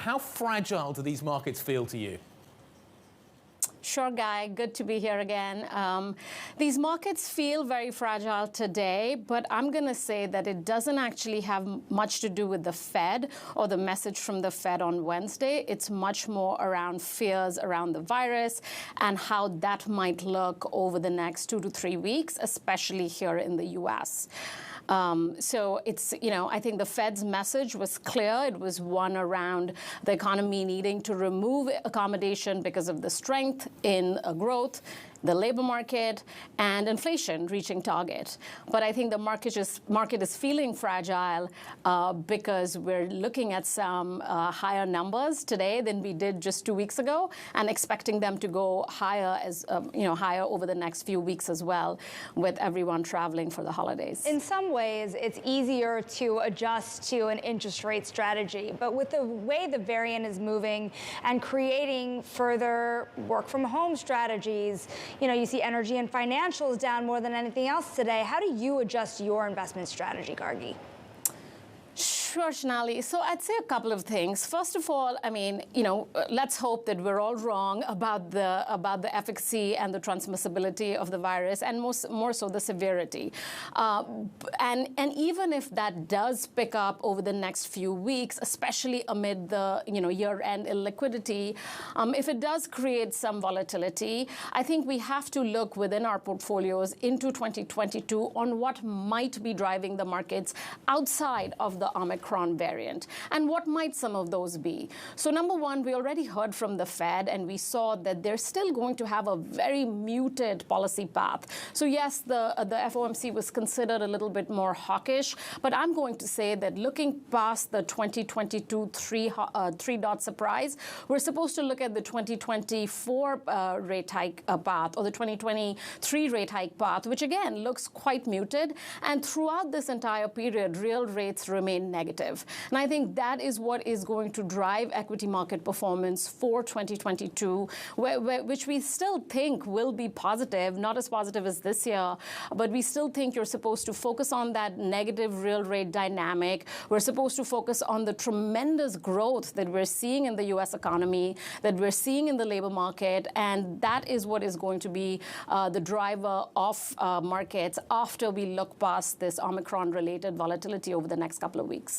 how fragile do these markets feel to you? Sure, Guy. Good to be here again. These markets feel very fragile today, but I'm going to say that it doesn't actually have much to do with the Fed or the message from the Fed on Wednesday. It's much more around fears around the virus and how that might look over the next 2 to 3 weeks, especially here in the U.S. So it's, I think the Fed's message was clear. It was one around the economy needing to remove accommodation because of the strength in growth, the labor market, and inflation reaching target. But I think the market is feeling fragile because we're looking at some higher numbers today than we did just 2 weeks ago, and expecting them to go higher higher over the next few weeks as well, with everyone traveling for the holidays. In some ways, it's easier to adjust to an interest rate strategy, but with the way the variant is moving and creating further work from home strategies, you see energy and financials down more than anything else today. How do you adjust your investment strategy, Gargi? Sure, Shanali. So I'd say a couple of things. First of all, let's hope that we're all wrong about the efficacy and the transmissibility of the virus, and more so the severity. And even if that does pick up over the next few weeks, especially amid the year-end illiquidity, if it does create some volatility, I think we have to look within our portfolios into 2022 on what might be driving the markets outside of the Omicron variant, and what might some of those be. So number one, we already heard from the Fed, and we saw that they're still going to have a very muted policy path. So yes, the FOMC was considered a little bit more hawkish, but I'm going to say that looking past the 2022 three-dot surprise, we're supposed to look at the 2024 rate hike path, or the 2023 rate hike path, which again looks quite muted. And throughout this entire period, real rates remain negative. And I think that is what is going to drive equity market performance for 2022, which we still think will be positive, not as positive as this year, but we still think you're supposed to focus on that negative real rate dynamic. We're supposed to focus on the tremendous growth that we're seeing in the U.S. economy, that we're seeing in the labor market, and that is what is going to be the driver of markets after we look past this Omicron-related volatility over the next couple of weeks.